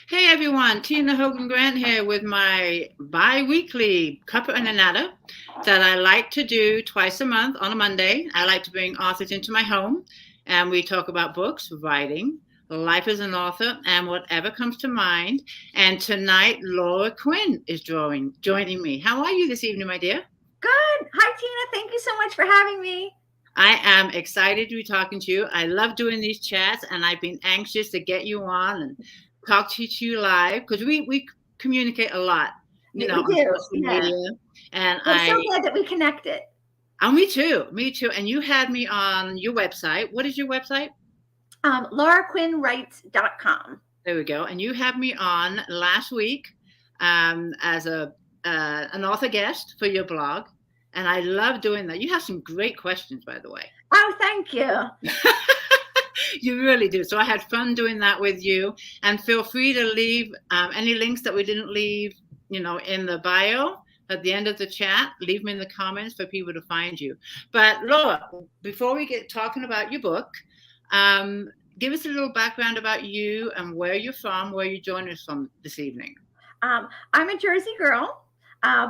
Hey everyone, Tina Hogan Grant here with my bi-weekly Cuppa A Natter that I like to do twice a month on a Monday. I like to bring authors into my home and we talk about books, writing, life as an author, and whatever comes to mind. And tonight, Laura Quinn is joining me. How are you this evening, my dear? Good. Hi, Tina. Thank you so much for having me. I am excited to be talking to you. I love doing these chats, and I've been anxious to get you on and talk to you live because we communicate a lot, We on do. social Yeah. media. And I'm so glad that we connected. oh, me too. And you had me on your website. What is your website? LauraQuinnWrites.com. There we go. And you had me on last week as an author guest for your blog. And I love doing that. You have some great questions, by the way. Oh, thank you. You really do. So I had fun doing that with you. And feel free to leave any links that we didn't leave, in the bio at the end of the chat. Leave them in the comments for people to find you. But Laura, before we get talking about your book, give us a little background about you and where you're from, where you joined us from this evening. I'm a Jersey girl.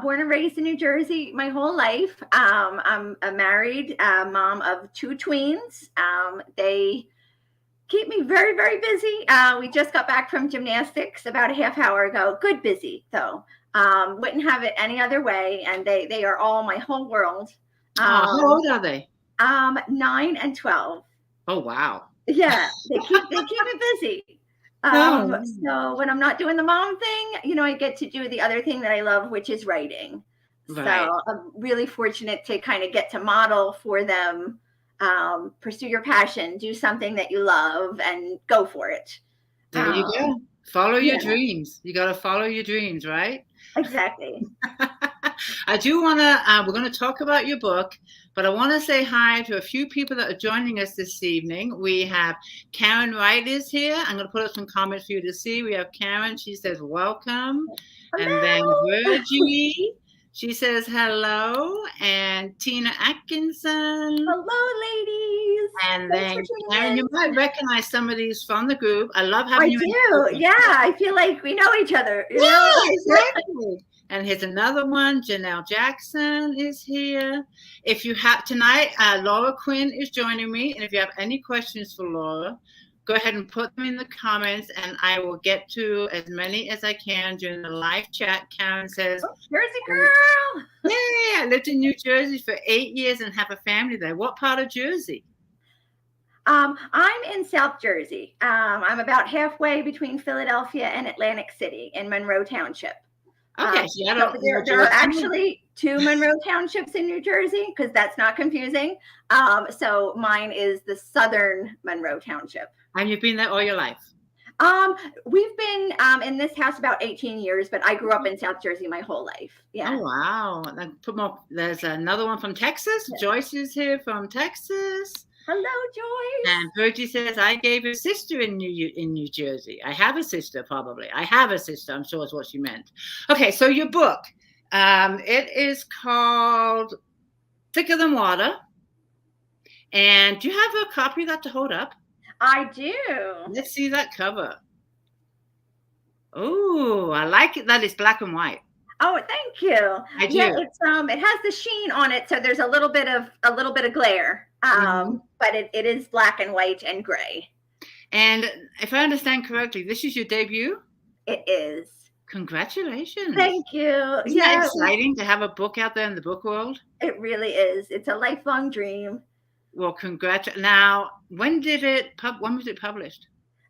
Born and raised in New Jersey my whole life. I'm a married mom of two tweens. They keep me very, very busy. We just got back from gymnastics about a half hour ago. Good busy, though. Wouldn't have it any other way. And they are all my whole world. How old are they? 9 and 12. Oh, wow. Yeah, they keep me busy. So when I'm not doing the mom thing, I get to do the other thing that I love, which is writing. Right. So I'm really fortunate to kind of get to model for them, pursue your passion, do something that you love and go for it. There you go. Follow your dreams. You got to follow your dreams, right? Exactly. I do want to, we're going to talk about your book, but I want to say hi to a few people that are joining us this evening. We have Karen Wright is here. I'm going to put up some comments for you to see. We have Karen. She says, welcome. Hello. And then Virgie, she says, hello. And Tina Atkinson. Hello, ladies. And then Karen, you might recognize some of these from the group. I love having you. I do. Yeah, I feel like we know each other. Yeah, exactly. And here's another one. Janelle Jackson is here. If you have tonight, Laura Quinn is joining me. And if you have any questions for Laura, go ahead and put them in the comments and I will get to as many as I can during the live chat. Karen says, Jersey girl. Yeah, I lived in New Jersey for 8 years and have a family there. What part of Jersey? I'm in South Jersey. I'm about halfway between Philadelphia and Atlantic City in Monroe Township. Okay, so there are actually 2 Monroe Townships in New Jersey because that's not confusing. So mine is the southern Monroe Township. And you've been there all your life? We've been in this house about 18 years, but I grew up in South Jersey my whole life. Yeah. Oh, wow. There's another one from Texas. Yes. Joyce is here from Texas. Hello, Joyce. And Virgie says, I gave a sister in New Jersey. I have a sister, probably. I have a sister, I'm sure is what she meant. Okay, so your book, it is called Thicker Than Water. And do you have a copy of that to hold up? I do. Let's see that cover. Oh, I like it. That is black and white. Oh, thank you. I do. Yeah, it has the sheen on it, so there's a little bit of glare. But it is black and white and gray. And if I understand correctly, this is your debut? It is. Congratulations. Thank you. Isn't that exciting to have a book out there in the book world? It really is. It's a lifelong dream. Well, Now, when was it published?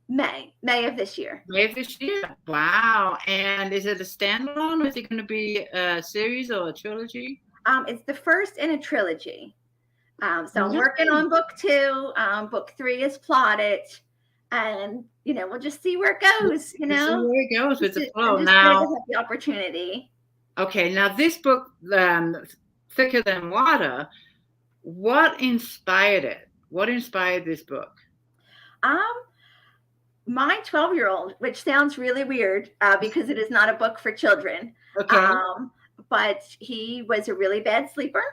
May of this year. May of this year. Wow. And is it a standalone or is it going to be a series or a trilogy? It's the first in a trilogy. So I'm working on book 2. Book 3 is plotted. And, we'll just see where it goes, See where it goes with the flow. Now, have the opportunity. Okay. Now, this book, Thicker Than Water, what inspired it? What inspired this book? My 12-year-old, which sounds really weird because it is not a book for children. Okay. But he was a really bad sleeper.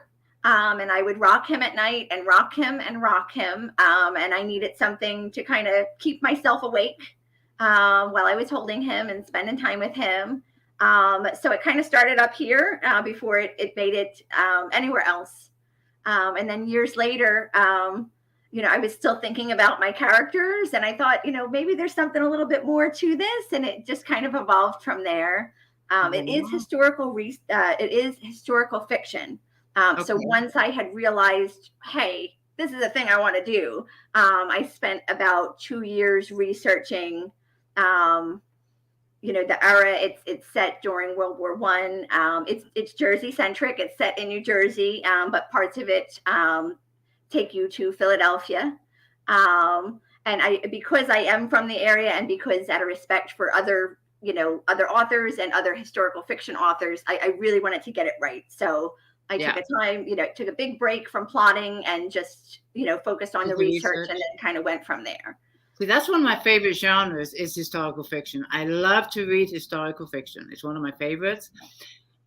And I would rock him at night and rock him and rock him. And I needed something to kind of keep myself awake. while I was holding him and spending time with him. So it kind of started up here before it made it anywhere else. And then years later, I was still thinking about my characters, and I thought, maybe there's something a little bit more to this, and it just kind of evolved from there. It is historical fiction. So once I had realized, hey, this is a thing I want to do, I spent about 2 years researching. The era. It's set during World War I. It's Jersey centric. It's set in New Jersey, but parts of it take you to Philadelphia. And because I am from the area, and because out of respect for other authors and other historical fiction authors, I really wanted to get it right. So I took a time, took a big break from plotting and just, focused on the research, and then kind of went from there. See, that's one of my favorite genres is historical fiction. I love to read historical fiction. It's one of my favorites.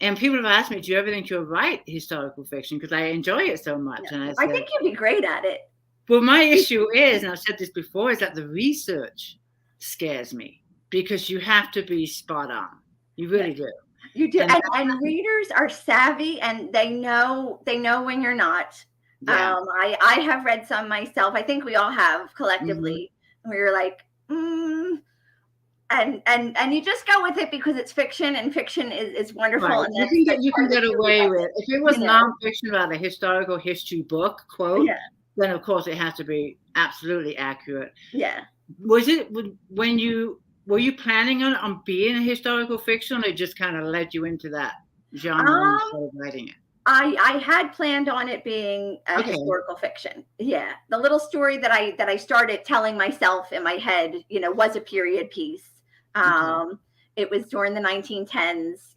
And people have asked me, do you ever think you'll write historical fiction? Because I enjoy it so much. Yeah. And I think you'd be great at it. Well, my issue is, and I've said this before, is that the research scares me, because you have to be spot on. You really do. You do. And readers are savvy, and they know when you're not. Yeah. I have read some myself. I think we all have collectively. Where you're like, and you just go with it because it's fiction, and fiction is wonderful. Right. And you can get away with it. If it was nonfiction about a historical history book, quote, then of course it has to be absolutely accurate. Yeah. Were you planning on being a historical fiction, or it just kind of led you into that genre instead of writing it? I had planned on it being a historical fiction. Yeah. The little story that I started telling myself in my head, was a period piece. It was during the 1910s.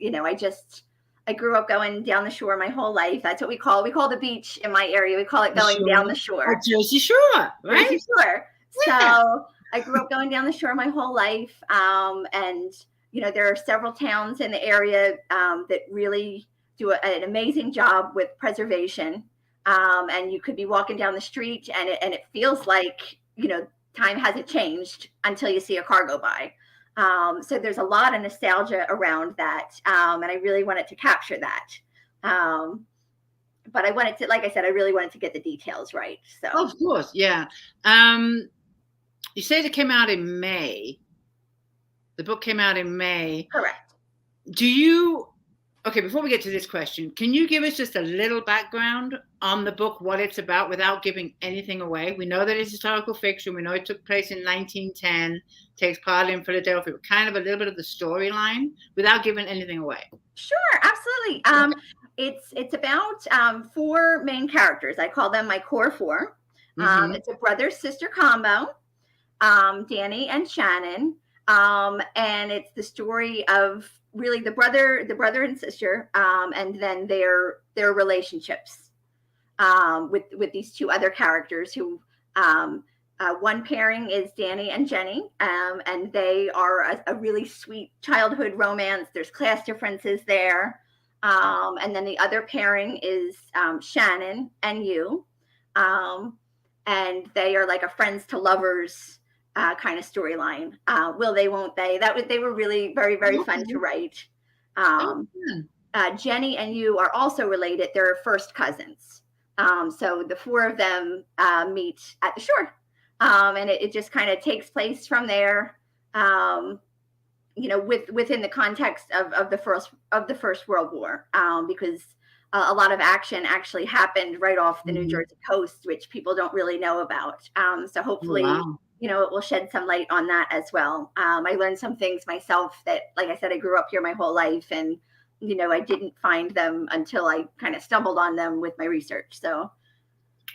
I grew up going down the shore my whole life. That's what we call the beach in my area. We call it going down the shore. Jersey Shore, right? Jersey Shore. Yeah. So I grew up going down the shore my whole life. And, there are several towns in the area that really do an amazing job with preservation. And you could be walking down the street, and it feels like, time hasn't changed until you see a car go by. So there's a lot of nostalgia around that. And I really wanted to capture that. But I wanted to, like I said, I really wanted to get the details right. So of course. Yeah. You said it came out in May. The book came out in May. Correct. Okay, before we get to this question, can you give us just a little background on the book, what it's about, without giving anything away? We know that it's historical fiction. We know it took place in 1910, takes part in Philadelphia, kind of a little bit of the storyline, without giving anything away. Sure, absolutely. It's about 4 main characters. I call them my core 4. It's a brother-sister combo, Danny and Shannon. And it's the story of really the brother and sister, and then their relationships with these 2 other characters who one pairing is Danny and Jenny, and they are a really sweet childhood romance. There's class differences there. And then the other pairing is Shannon and you, and they are like a friends to lovers kind of storyline. Will they, won't they? They were really very, very fun to write. Jenny and you are also related. They're first cousins. So the 4 of them meet at the shore. And it just kind of takes place from there. Within the context of the First World War, because a lot of action actually happened right off the New Jersey coast, which people don't really know about. So hopefully, it will shed some light on that as well. I learned some things myself that, like I said, I grew up here my whole life, and, I didn't find them until I kind of stumbled on them with my research. So.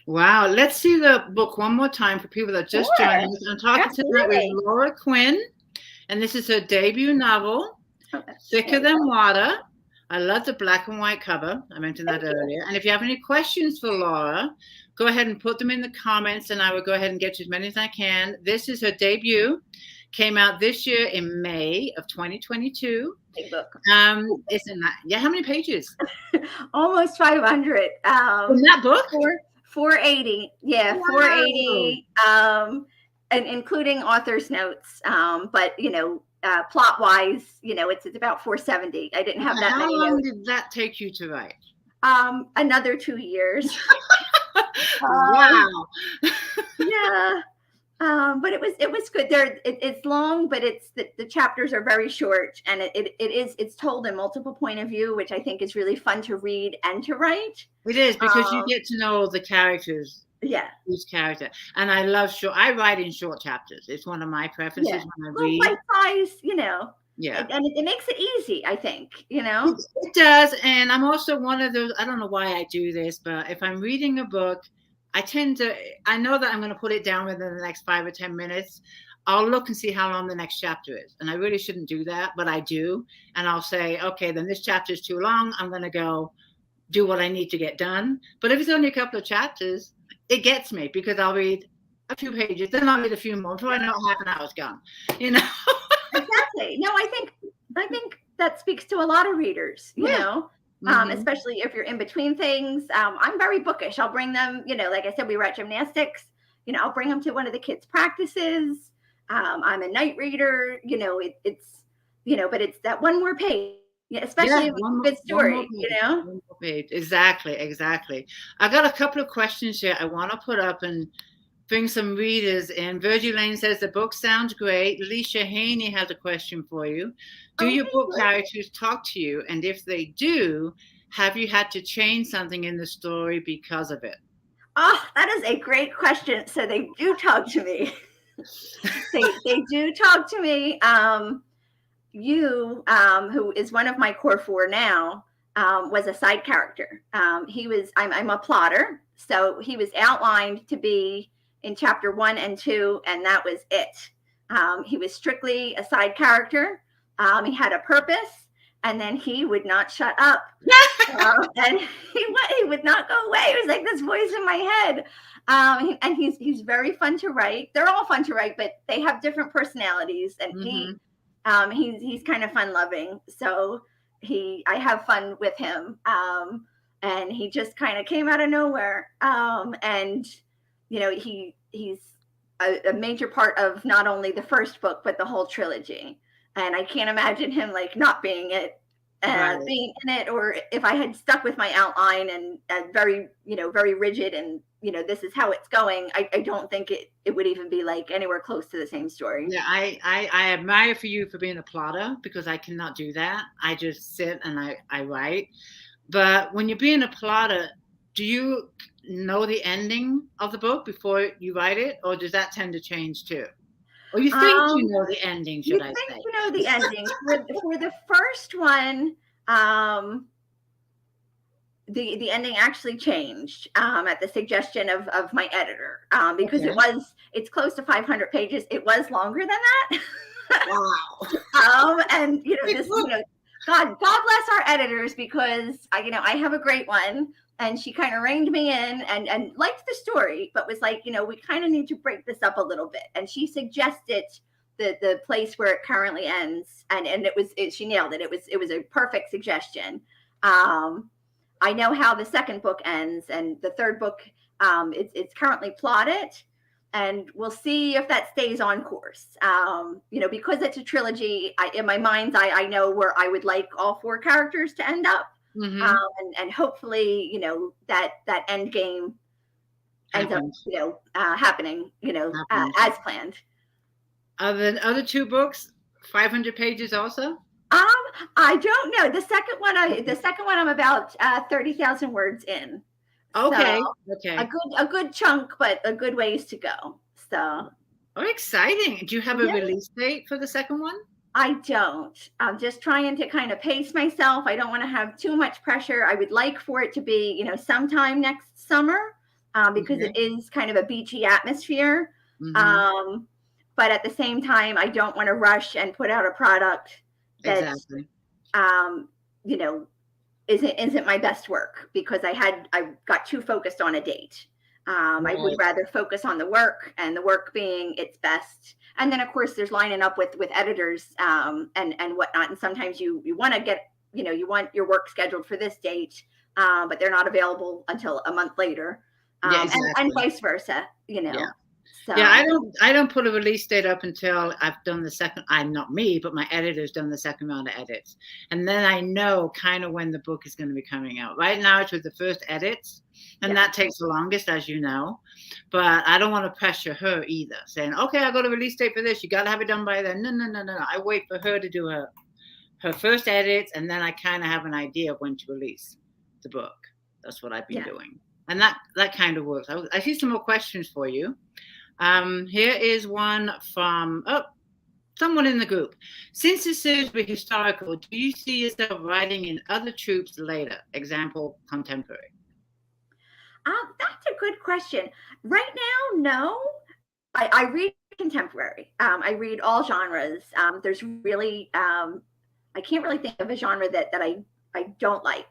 Wow. Let's see the book one more time for people that just joined us. I'm talking tonight with Laura Quinn, and this is her debut novel, Thicker Than Water. I love the black and white cover. I mentioned that earlier. And if you have any questions for Laura, go ahead and put them in the comments, and I will go ahead and get to as many as I can. This is her debut. Came out this year in May of 2022. Big book. Isn't that? Yeah, how many pages? Almost 500. In that book? 480. Yeah, wow. 480. and including author's notes. But plot wise, it's about 470. I didn't have Okay, that how many long notes. did that take you to write? Another 2 years. Wow. Yeah. But it was good. It's long, but the chapters are very short, and it's told in multiple point of view, which I think is really fun to read and to write. It is, because you get to know the characters. Yeah. Each character. And I love I write in short chapters. It's one of my preferences when I read. Bite size, Yeah. And it makes it easy, I think, It does. And I'm also one of those, I don't know why I do this, but if I'm reading a book, I know that I'm going to put it down within the next 5 or 10 minutes. I'll look and see how long the next chapter is. And I really shouldn't do that, but I do. And I'll say, okay, then this chapter is too long. I'm going to go do what I need to get done. But if it's only a couple of chapters, it gets me, because I'll read a few pages, then I'll read a few more before I know half an hour's gone. Exactly. No, I think that speaks to a lot of readers, especially if you're in between things. I'm very bookish. I'll bring them, like I said, we were at gymnastics, I'll bring them to one of the kids' practices. I'm a night reader, it's but it's that one more page, especially with a good story, One more page. Exactly. I got a couple of questions here I want to put up and bring some readers in. Virgie Lane says the book sounds great. Leisha Haney has a question for you. Do your book characters talk to you? And if they do, have you had to change something in the story because of it? Oh, that is a great question. So they do talk to me. they do talk to me. Who is one of my core 4 now, was a side character. I'm a plotter. So he was outlined to be in chapter 1 and 2, and that was it. He was strictly a side character. He had a purpose, and then he would not shut up. And he would not go away. It was like this voice in my head. And he's very fun to write. They're all fun to write, but they have different personalities. And he's kind of fun loving. So I have fun with him. And he just kind of came out of nowhere. And he's a major part of not only the first book, but the whole trilogy. And I can't imagine him not being it. Being in it, or if I had stuck with my outline and very rigid, and this is how it's going, I don't think it would even be anywhere close to the same story. Yeah, I admire you for being a plotter, because I cannot do that. I just sit and I write. But when you're being a plotter, do you know the ending of the book before you write it, or does that tend to change too? Or you think you know the ending, should I say? You know the ending. For the first one, the ending actually changed at the suggestion of my editor, because it's close to 500 pages. It was longer than that. Wow. And God bless our editors, because I have a great one. And she kind of reined me in and liked the story, but was like, we kind of need to break this up a little bit. And she suggested the place where it currently ends. And she nailed it. It was a perfect suggestion. I know how the second book ends, and the third book, it's currently plotted, and we'll see if that stays on course. Because it's a trilogy, in my mind's eye, I know where I would like all 4 characters to end up. And hopefully, that end game ends up, happening, as planned. Are the other 2 books 500 pages also? I don't know. The second one, I'm about 30,000 words in. Okay. So okay. A good chunk, but a good ways to go. So. Oh, exciting! Do you have a release date for the second one? I don't. I'm just trying to kind of pace myself. I don't want to have too much pressure. I would like for it to be, sometime next summer, because it is kind of a beachy atmosphere. But at the same time, I don't want to rush and put out a product that, isn't my best work, because I got too focused on a date. I would rather focus on the work, and the work being its best. And then, of course, there's lining up with editors and whatnot. And sometimes you want to get, you want your work scheduled for this date, but they're not available until a month later, and vice versa, Yeah, So I don't put a release date up until I've done the second. I'm not me, but my editor's done the second round of edits, and then I know kind of when the book is going to be coming out. Right now, it's with the first edits, and yeah, that takes the longest, as you know. But I don't want to pressure her either, saying, "Okay, I got a release date for this. You got to have it done by then." No, no, no, no, no. I wait for her to do her first edits, and then I kind of have an idea of when to release the book. That's what I've been yeah. doing, and that kind of works. I see some more questions for you. Here is one from someone in the group. Since the series will be historical, do you see yourself writing in other troops later? Example, contemporary. That's a good question. Right now, no. I read contemporary. I read all genres. There's really, I can't really think of a genre that I don't like.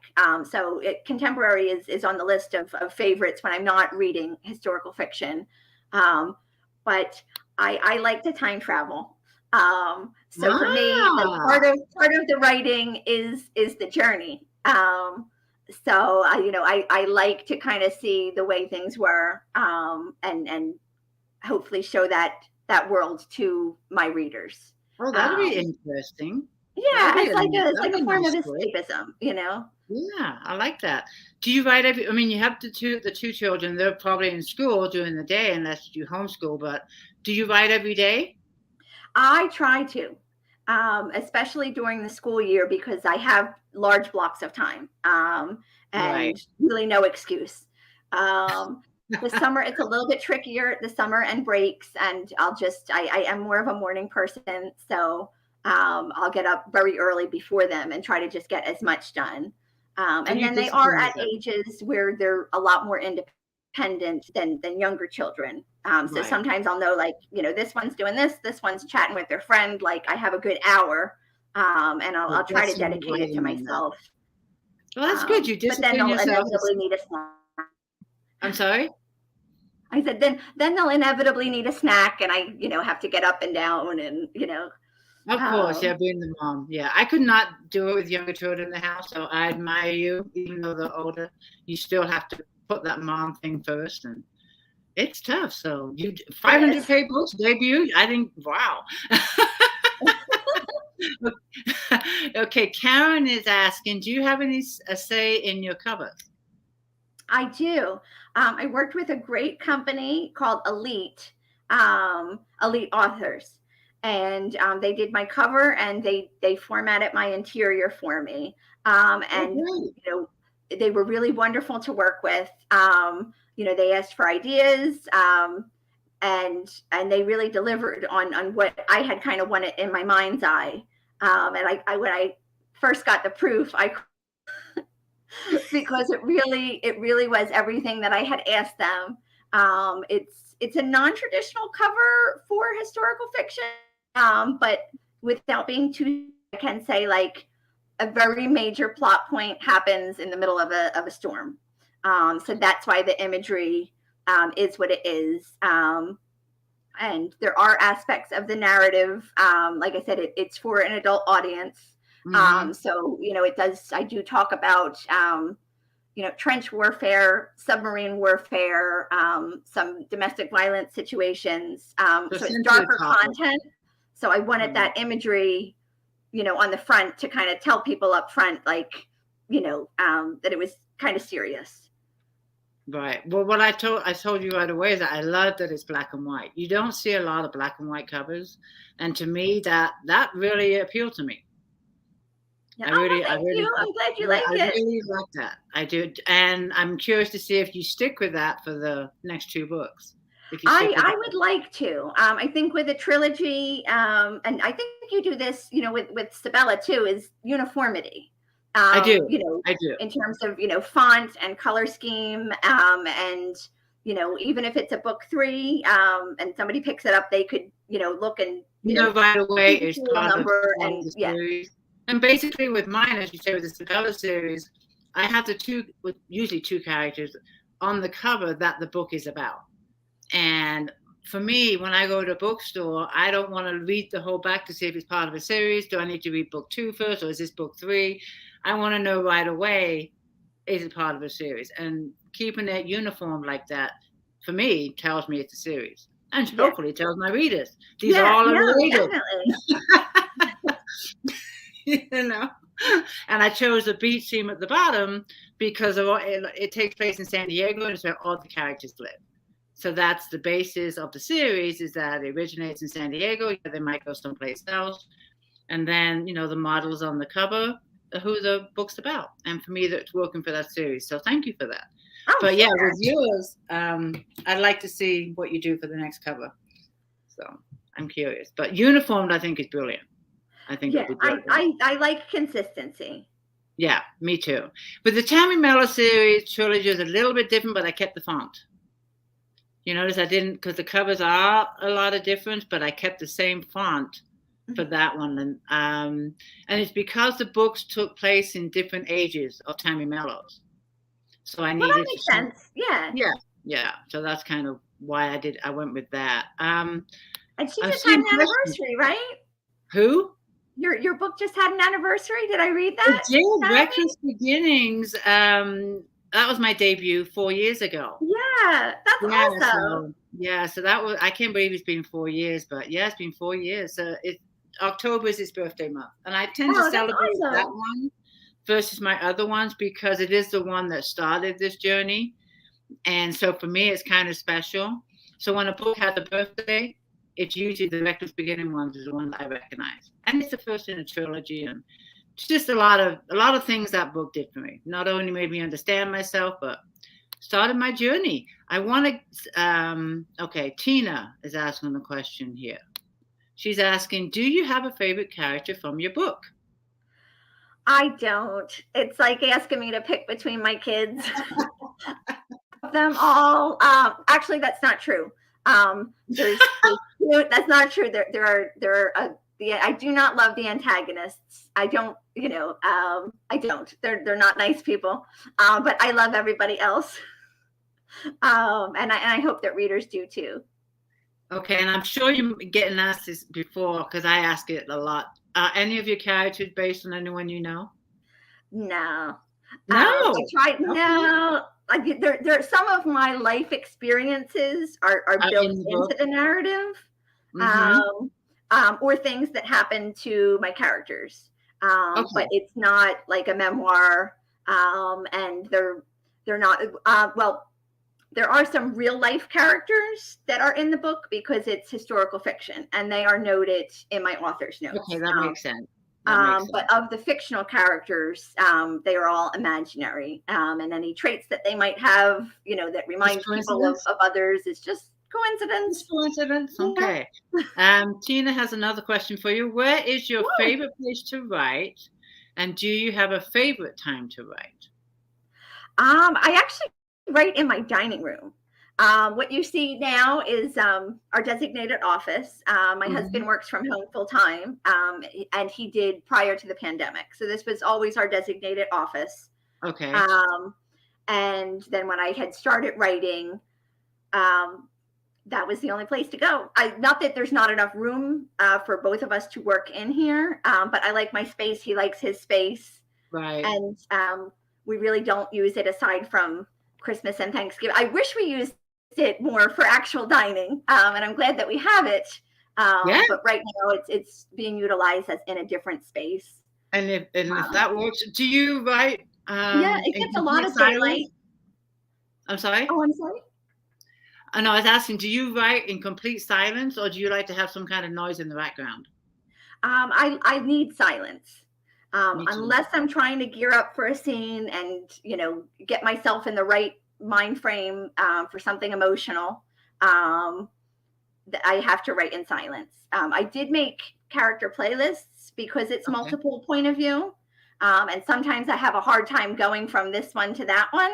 So contemporary is on the list of favorites when I'm not reading historical fiction. But I like to time travel. So for me, like Ah, part of the writing is the journey. So I like to kind of see the way things were, and hopefully show that world to my readers. oh, that'll be Um, interesting. yeah, it's That'll like be a a form of nice story. escapism, you know. Yeah, I like that. Do you write every? I mean, you have the two children. They're probably in school during the day, unless you homeschool. But do you write every day? I try to, especially during the school year because I have large blocks of time, Right. and really no excuse. Um, the summer it's a little bit trickier. The summer and breaks, and I am more of a morning person, so I'll get up very early before them and try to just get as much done. And And you then they are discipline at yourself. ages where they're a lot more independent than younger children. So Right. sometimes I'll know, like, this one's doing this one's chatting with their friend. Like I have a good hour, and So I'll try to that's some dedicate it to writing in that. myself. Well, that's good. You But then discipline they'll yourself. inevitably need a snack. I'm sorry? I said, then they'll inevitably need a snack, and I, have to get up and down, and Of course, yeah, um, being the mom. Yeah, I could not do it with younger children in the house, so I admire you, even though they're older. You still have to put that mom thing first, and it's tough. So you it 500 is. page books debut. I think wow. Okay, Karen is asking, do you have any say in your covers? I do. I worked with a great company called Elite Authors, and they did my cover and they formatted my interior for me. Oh, And great. they were really wonderful to work with. They asked for ideas, and they really delivered on what I had kind of wanted in my mind's eye. And I when I first got the proof, I because it really was everything that I had asked them. It's a non-traditional cover for historical fiction, but without being too, I can say, like, a very major plot point happens in the middle of a storm. So that's why the imagery is what it is. And there are aspects of the narrative. Like I said, it's for an adult audience. Mm-hmm. So I do talk about trench warfare, submarine warfare, some domestic violence situations. So So it's sensitive darker topic. content. So I wanted Right. that imagery, on the front to kind of tell people up front, like, that it was kind of serious. Right. Well, what I told you right away is that I love that it's black and white. You don't see a lot of black and white covers, and to me, that really appealed to me. Yeah. Oh, well, I thank really, you. I'm glad you yeah, like I it. really like that. I do, and I'm curious to see if you stick with that for the next two books. If you stick with I that, would like to. I think with a trilogy, and I think you do this, with Sabella too, is uniformity. I do, Um, you know, I do. in terms of font and color scheme, and even if it's a book three, and somebody picks it up, they could look and You know, right away see the is serial number, part of and the yeah, series. And basically, with mine, as you say, with the Cinderella series, I have the two, with usually two characters on the cover that the book is about. And for me, when I go to a bookstore, I don't want to read the whole back to see if it's part of a series. Do I need to read book two first, or is this book three? I want to know right away, is it part of a series? And keeping it uniform like that, for me, tells me it's a series. And hopefully it tells my readers. These are all related. Definitely. And I chose the beach scene at the bottom because it takes place in San Diego, and it's where all the characters live. So that's the basis of the series, is that it originates in San Diego. Yeah, they might go someplace else. And then, the models on the cover are who the book's about. And for me, that's working for that series. So thank you for that. Oh, but yeah, with yours, I'd like to see what you do for the next cover. So I'm curious. But uniformed, I think, is brilliant. I think I like consistency. Yeah, me too. With the Tammy Mellor series trilogy is a little bit different, but I kept the font. You notice I didn't, because the covers are a lot of difference, but I kept the same font for that one. And it's because the books took place in different ages of Tammy Mellor's. So I needed that makes sense. Yeah. So that's kind of why I went with that. And she just had an anniversary, right? Who? Your book just had an anniversary. Did I read that? It did. Reckless Beginnings. That was my debut 4 years ago. Yeah, that's awesome. So that was, I can't believe it's been 4 years, but yeah, it's been 4 years. So October is his birthday month. And I tend to celebrate that one versus my other ones because it is the one that started this journey. And so for me, it's kind of special. So when a book has a birthday, it's usually the Reckless Beginning ones is the one that I recognize. And it's the first in a trilogy. And it's just a lot of things that book did for me. Not only made me understand myself, but started my journey. I want to, Tina is asking the question here. She's asking, do you have a favorite character from your book? I don't. It's like asking me to pick between my kids. Them all. Actually, that's not true. That's not true. I do not love the antagonists. I don't, I don't. They're not nice people. But I love everybody else. And I hope that readers do too. Okay, and I'm sure you're getting asked this before because I ask it a lot. Are any of your characters based on anyone you know? No. No. I tried. No. There some of my life experiences are built into the narrative, or things that happen to my characters. But it's not like a memoir, and they're not. There are some real life characters that are in the book because it's historical fiction, and they are noted in my author's notes. Okay, that makes sense. But of the fictional characters, they are all imaginary. And any traits that they might have, that remind people of others is just coincidence. Okay. Tina has another question for you. Where is your favorite place to write? And do you have a favorite time to write? I actually write in my dining room. What you see now is our designated office. My husband works from home full time, and he did prior to the pandemic. So this was always our designated office. Okay. And then when I had started writing, that was the only place to go. Not that there's not enough room for both of us to work in here, but I like my space. He likes his space. Right. And we really don't use it aside from Christmas and Thanksgiving. I wish we used it more for actual dining, and I'm glad that we have it. But right now it's being utilized as in a different space. And if that works, do you write? It gets a lot of daylight. I'm sorry? Oh, I'm sorry? No, I was asking, do you write in complete silence, or do you like to have some kind of noise in the background? I need silence. Unless I'm trying to gear up for a scene and, get myself in the right mind frame for something emotional, I have to write in silence. I did make character playlists because it's multiple point of view. And sometimes I have a hard time going from this one to that one.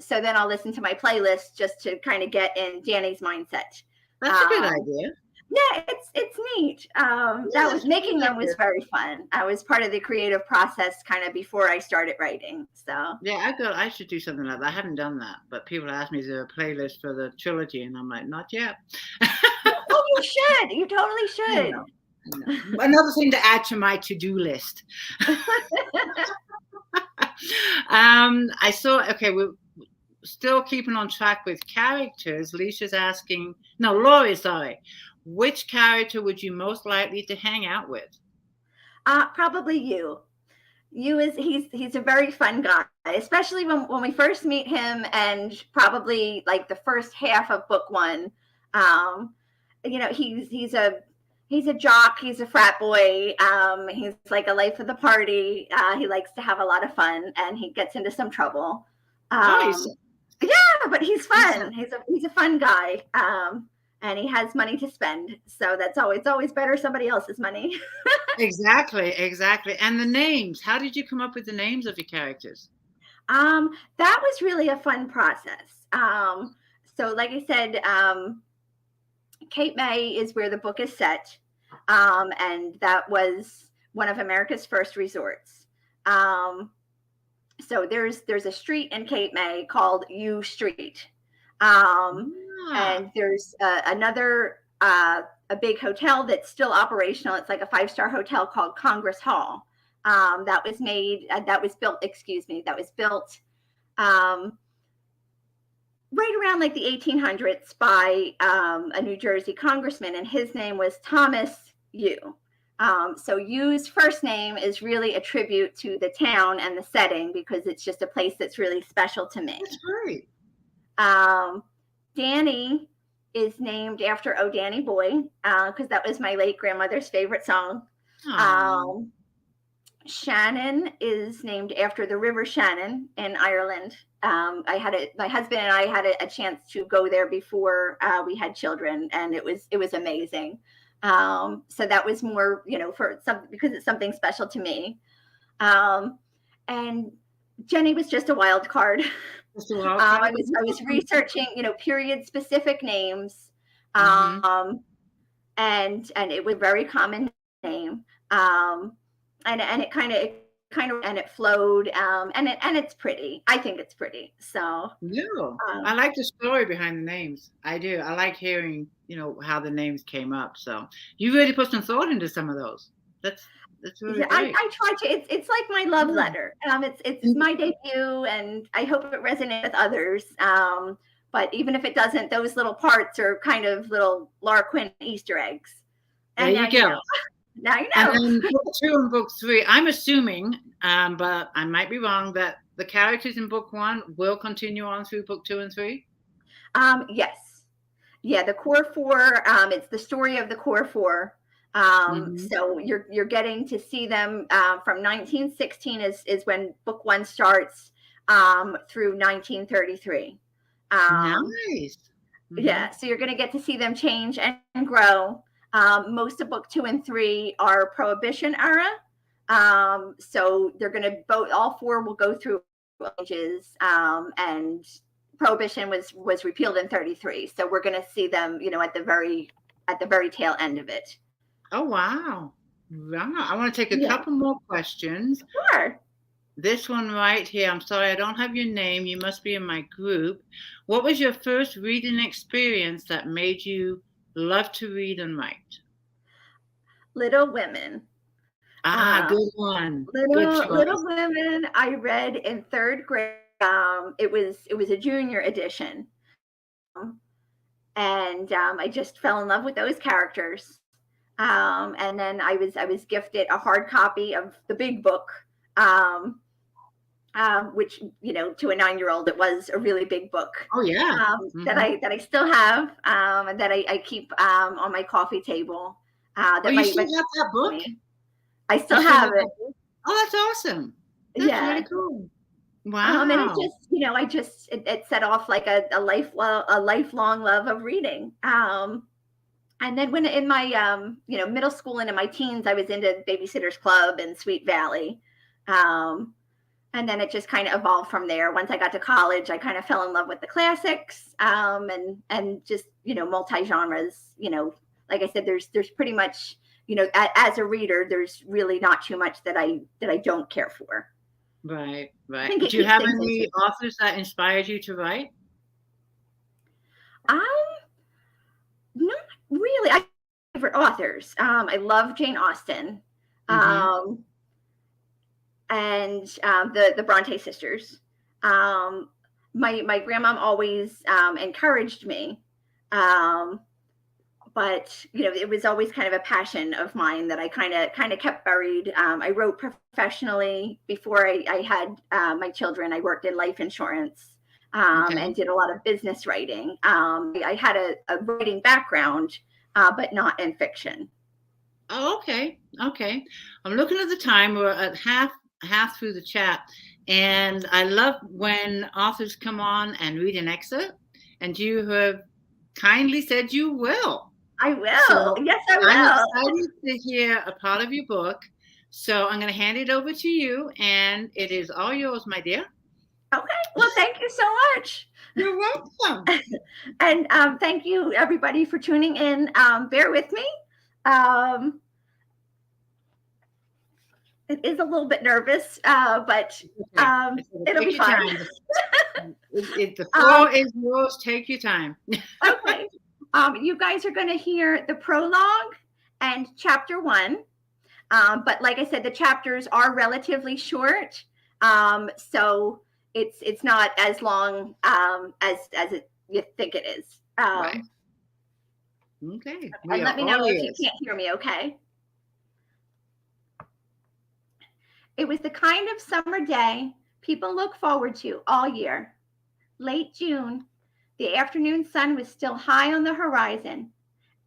So then I'll listen to my playlist just to kind of get in Danny's mindset. That's a good idea. Yeah, it's neat. That was making them was very fun. I was part of the creative process kind of before I started writing. So yeah, I should do something like that. I haven't done that, but people ask me, is there a playlist for the trilogy? And I'm like, not yet. Oh, you should. You totally should. I know. Another thing to add to my to-do list. I saw, still keeping on track with characters, Leisha's asking, no, Lori, sorry. Which character would you most likely to hang out with? Probably you. He's a very fun guy, especially when we first meet him, and probably like the first half of book one. He's a jock, he's a frat boy, he's like a life of the party. He likes to have a lot of fun, and he gets into some trouble. Yeah, but he's fun. He's a fun guy. And he has money to spend, so it's always better somebody else's money. Exactly. And the names, how did you come up with the names of your characters? That was really a fun process. So like I said, Cape May is where the book is set, and that was one of America's first resorts. So there's a street in Cape May called U Street. And there's another a big hotel that's still operational. It's like a 5-star hotel called Congress Hall. That was built right around like the 1800s by a New Jersey congressman, and his name was Thomas U. So U's first name is really a tribute to the town and the setting, because it's just a place that's really special to me. That's great. Danny is named after Oh Danny Boy, because that was my late grandmother's favorite song. Shannon is named after the River Shannon in Ireland. My husband and I had a chance to go there before we had children, and it was amazing. So that was more, because it's something special to me. And Jenny was just a wild card. I was researching, period specific names, and it was a very common name, and it kind of and it flowed, and it's pretty. I think it's pretty. So yeah, I like the story behind the names. I do. I like hearing, how the names came up. So you really put some thought into some of those. That's really great. I try to. It's like my love letter. It's my debut, and I hope it resonates with others. But even if it doesn't, those little parts are kind of little Laura Quinn Easter eggs. And there you go. Now you know. And then book 2 and book 3, I'm assuming, but I might be wrong, that the characters in book 1 will continue on through book 2 and 3. Yes. Yeah, the core 4. It's the story of the core 4. So you're getting to see them from 1916 is when book 1 starts, through 1933. Nice. Yeah, so you're going to get to see them change and grow. Most of book 2 and 3 are Prohibition era. So they're going to all 4 will go through ages, and Prohibition was repealed in 33. So we're going to see them, at the very tail end of it. Oh, wow. I want to take a couple more questions. Sure. This one right here. I'm sorry, I don't have your name. You must be in my group. What was your first reading experience that made you love to read and write? Little Women. Good one. Little Women. I read in 3rd grade. It was a junior edition, and I just fell in love with those characters. And then I was gifted a hard copy of the big book, which, to a 9-year-old, it was a really big book. Oh yeah. That I still have, and that I keep on my coffee table. You still have that book? I still have it. Oh, that's awesome. That's really cool. Wow. And it just, it set off like a lifelong love of reading. And then when in my, middle school and in my teens, I was into Babysitter's Club and Sweet Valley. And then it just kind of evolved from there. Once I got to college, I kind of fell in love with the classics, and just, multi-genres. Like I said, there's pretty much, as a reader, there's really not too much that I don't care for. Right. Do you have any authors that inspired you to write? Not really. I have favorite authors. I love Jane Austen, and the Bronte sisters. my grandmom always encouraged me. But it was always kind of a passion of mine that I kind of kept buried. I wrote professionally before I had my children. I worked in life insurance and did a lot of business writing. I had a writing background, but not in fiction. Oh, okay. I'm looking at the time. We're at half through the chat, and I love when authors come on and read an excerpt, and you have kindly said you will. I will. So yes, I will. I'm excited to hear a part of your book. So I'm going to hand it over to you, and it is all yours, my dear. Okay. Well, thank you so much. You're welcome. And thank you, everybody, for tuning in. Bear with me. It is a little bit nervous, but it'll be fine. The floor is yours. Take your time. Okay. You guys are going to hear the prologue and chapter 1. But like I said, the chapters are relatively short. So it's not as long as you think it is. Right. Okay. And let me know if you can't hear me, okay? It was the kind of summer day people look forward to all year. Late June, the afternoon sun was still high on the horizon,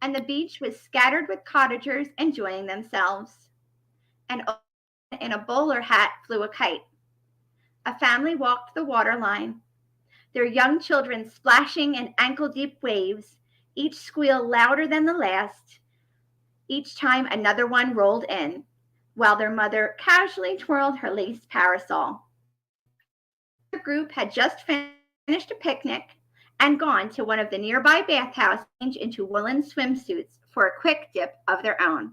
and the beach was scattered with cottagers enjoying themselves. And in a bowler hat flew a kite. A family walked the waterline, their young children splashing in ankle-deep waves, each squeal louder than the last, each time another one rolled in, while their mother casually twirled her lace parasol. The group had just finished a picnic and gone to one of the nearby bathhouses to change into woolen swimsuits for a quick dip of their own.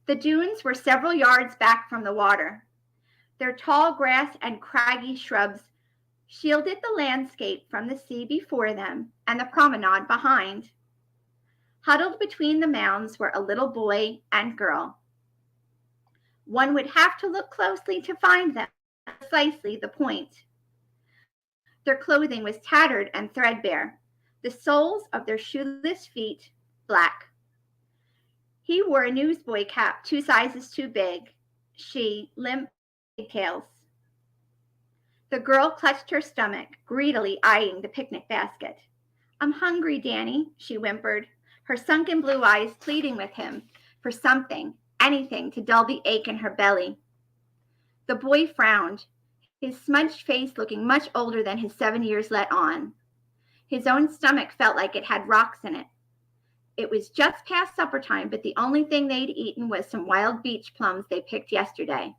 The dunes were several yards back from the water. Their tall grass and craggy shrubs shielded the landscape from the sea before them and the promenade behind. Huddled between the mounds were a little boy and girl. One would have to look closely to find them, precisely the point. Their clothing was tattered and threadbare, the soles of their shoeless feet black. He wore a newsboy cap 2 sizes too big, she limp pigtails. The girl clutched her stomach, greedily eyeing the picnic basket. "I'm hungry, Danny," she whimpered, her sunken blue eyes pleading with him for something, anything to dull the ache in her belly. The boy frowned, his smudged face looking much older than his 7 years let on. His own stomach felt like it had rocks in it. It was just past supper time, but the only thing they'd eaten was some wild beach plums they picked yesterday.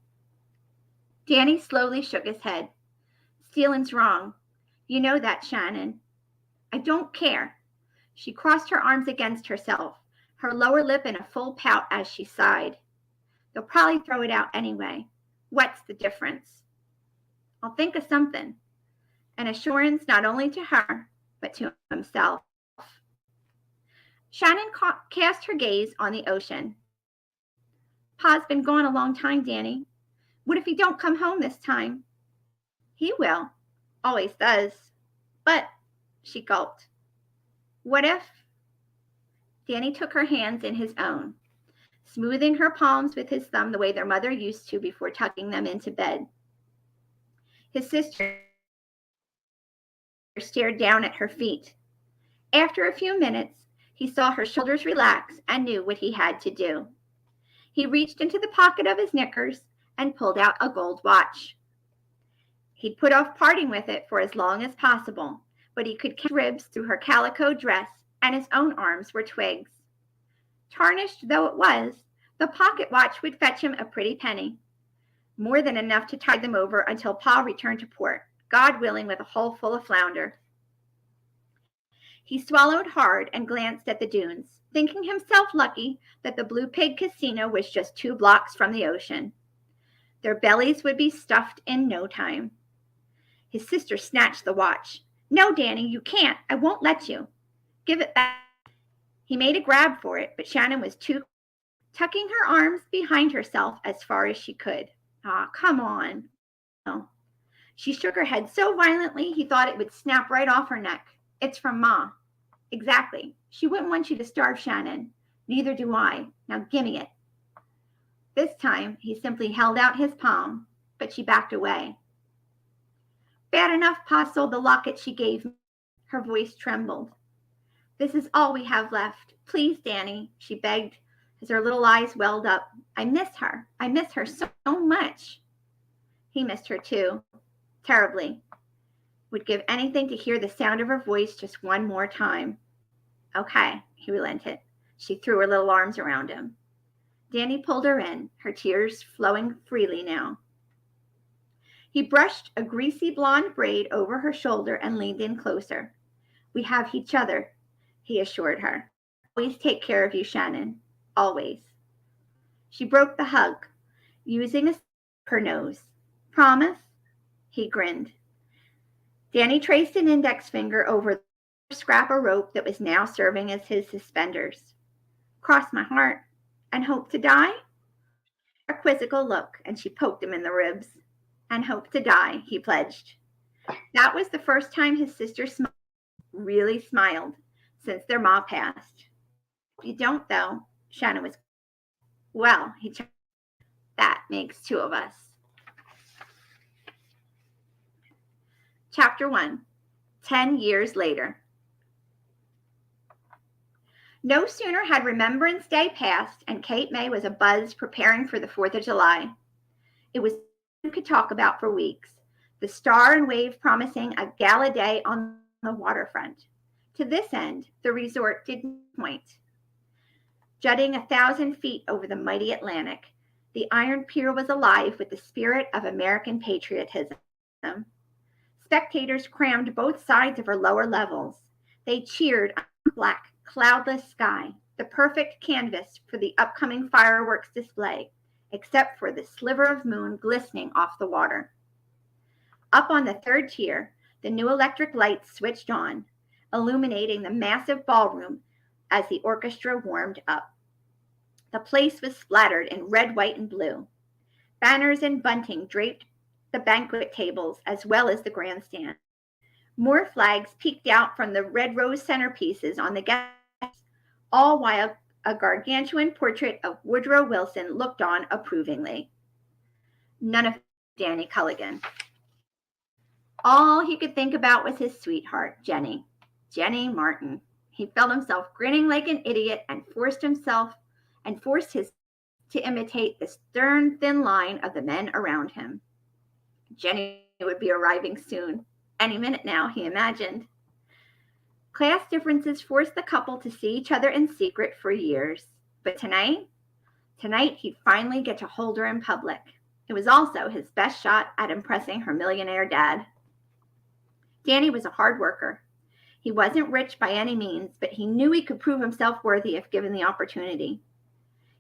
Danny slowly shook his head. "Stealing's wrong. You know that, Shannon." "I don't care." She crossed her arms against herself, her lower lip in a full pout as she sighed. "They'll probably throw it out anyway. What's the difference?" "I'll think of something." An assurance not only to her, but to himself. Shannon cast her gaze on the ocean. "Pa's been gone a long time, Danny. What if he don't come home this time?" "He will. Always does. But," she gulped, "what if?" Danny took her hands in his own, smoothing her palms with his thumb the way their mother used to before tucking them into bed. His sister stared down at her feet. After a few minutes, he saw her shoulders relax and knew what he had to do. He reached into the pocket of his knickers and pulled out a gold watch. He'd put off parting with it for as long as possible, but he could catch ribs through her calico dress, and his own arms were twigs. Tarnished though it was, the pocket watch would fetch him a pretty penny, more than enough to tide them over until Pa returned to port, God willing, with a hull full of flounder. He swallowed hard and glanced at the dunes, thinking himself lucky that the Blue Pig Casino was just 2 blocks from the ocean. Their bellies would be stuffed in no time. His sister snatched the watch. "No, Danny, you can't. I won't let you. Give it back." He made a grab for it, but Shannon was too, tucking her arms behind herself as far as she could. "Aw, come on." No. She shook her head so violently he thought it would snap right off her neck. It's from Ma. Exactly. She wouldn't want you to starve, Shannon. Neither do I. Now gimme it. This time he simply held out his palm, but she backed away. Bad enough Pa sold the locket she gave me. Her voice trembled. This is all we have left. Please, Danny, she begged as her little eyes welled up. I miss her. I miss her so much. He missed her too, terribly. Would give anything to hear the sound of her voice just one more time. Okay, he relented. She threw her little arms around him. Danny pulled her in, her tears flowing freely now. He brushed a greasy blonde braid over her shoulder and leaned in closer. We have each other, he assured her. Always take care of you, Shannon. Always. She broke the hug, using her nose. Promise? He grinned. Danny traced an index finger over the scrap of rope that was now serving as his suspenders. Cross my heart and hope to die? A quizzical look, and she poked him in the ribs. And hope to die, he pledged. That was the first time his sister really smiled since their ma passed. You don't, though, Shannon was. Well, he checked. That makes two of us. Chapter 1, 10 years later. No sooner had Remembrance Day passed and Kate May was abuzz preparing for the 4th of July. It was we could talk about for weeks, the Star and Wave promising a gala day on the waterfront. To this end, the resort didn't point. Jutting 1,000 feet over the mighty Atlantic, the Iron Pier was alive with the spirit of American patriotism. Spectators crammed both sides of her lower levels. They cheered on the black, cloudless sky, the perfect canvas for the upcoming fireworks display, except for the sliver of moon glistening off the water. Up on the 3rd tier, the new electric lights switched on, illuminating the massive ballroom as the orchestra warmed up. The place was splattered in red, white, and blue. Banners and bunting draped the banquet tables as well as the grandstand. More flags peeked out from the red rose centerpieces on the guests, all while a gargantuan portrait of Woodrow Wilson looked on approvingly. None of Danny Culligan. All he could think about was his sweetheart, Jenny Martin. He felt himself grinning like an idiot and forced his to imitate the stern, thin line of the men around him. Jenny would be arriving soon, any minute now, he imagined. Class differences forced the couple to see each other in secret for years. But tonight he'd finally get to hold her in public. It was also his best shot at impressing her millionaire dad. Danny was a hard worker. He wasn't rich by any means, but he knew he could prove himself worthy if given the opportunity.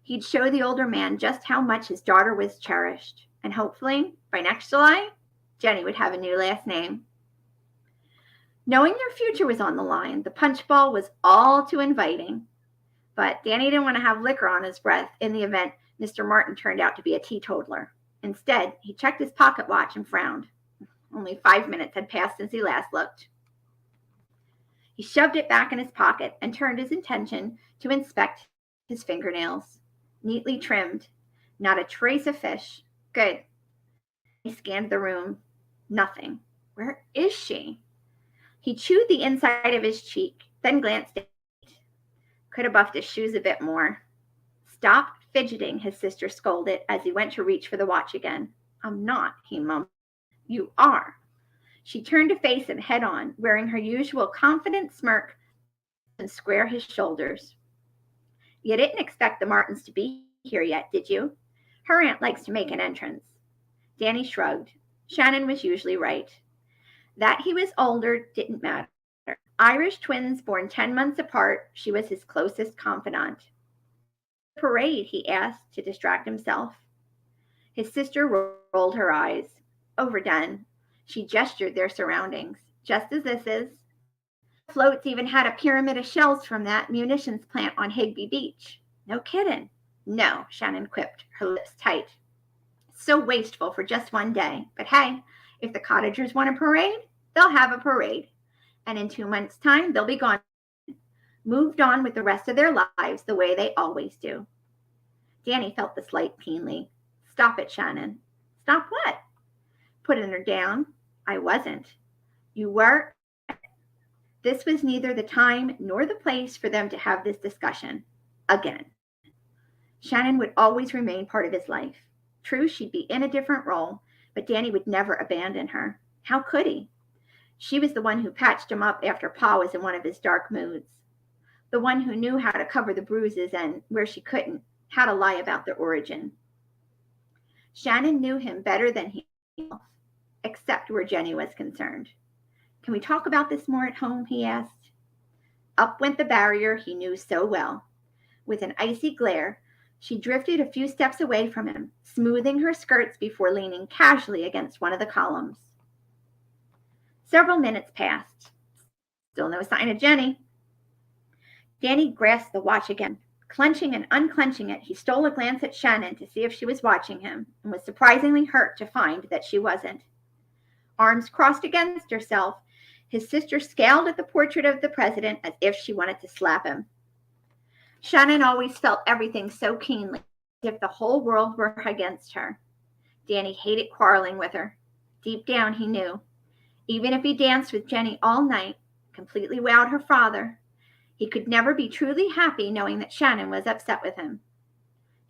He'd show the older man just how much his daughter was cherished. And hopefully, by next July, Jenny would have a new last name. Knowing their future was on the line, the punch bowl was all too inviting. But Danny didn't want to have liquor on his breath in the event Mr. Martin turned out to be a teetotaler. Instead, he checked his pocket watch and frowned. Only 5 minutes had passed since he last looked. He shoved it back in his pocket and turned his attention to inspect his fingernails. Neatly trimmed. Not a trace of fish. Good. He scanned the room. Nothing. Where is she? He chewed the inside of his cheek, then glanced at it. Could have buffed his shoes a bit more. Stop fidgeting, his sister scolded as he went to reach for the watch again. I'm not, he mumbled. You are. She turned to face him head on, wearing her usual confident smirk and square his shoulders. You didn't expect the Martins to be here yet, did you? Her aunt likes to make an entrance. Danny shrugged. Shannon was usually right. That he was older didn't matter. Irish twins born 10 months apart, she was his closest confidant. Parade, he asked to distract himself. His sister rolled her eyes. Overdone. She gestured their surroundings. Just as this is. Floats even had a pyramid of shells from that munitions plant on Higby Beach. No kidding. No, Shannon quipped, her lips tight. So wasteful for just one day. But hey, If the cottagers want a parade, they'll have a parade. And in 2 months' time, they'll be gone, moved on with the rest of their lives the way they always do. Danny felt the slight keenly. Stop it, Shannon. Stop what? Putting her down. I wasn't. You were. This was neither the time nor the place for them to have this discussion. Again. Shannon would always remain part of his life. True, she'd be in a different role, but Danny would never abandon her. How could he? She was the one who patched him up after Pa was in one of his dark moods. The one who knew how to cover the bruises and, where she couldn't, how to lie about their origin. Shannon knew him better than he himself, except where Jenny was concerned. Can we talk about this more at home? He asked. Up went the barrier he knew so well. With an icy glare, she drifted a few steps away from him, smoothing her skirts before leaning casually against one of the columns. Several minutes passed. Still no sign of Jenny. Danny grasped the watch again. Clenching and unclenching it, he stole a glance at Shannon to see if she was watching him, and was surprisingly hurt to find that she wasn't. Arms crossed against herself, his sister scowled at the portrait of the president as if she wanted to slap him. Shannon always felt everything so keenly, as if the whole world were against her. Danny hated quarreling with her. Deep down, he knew. Even if he danced with Jenny all night, completely wowed her father, he could never be truly happy knowing that Shannon was upset with him.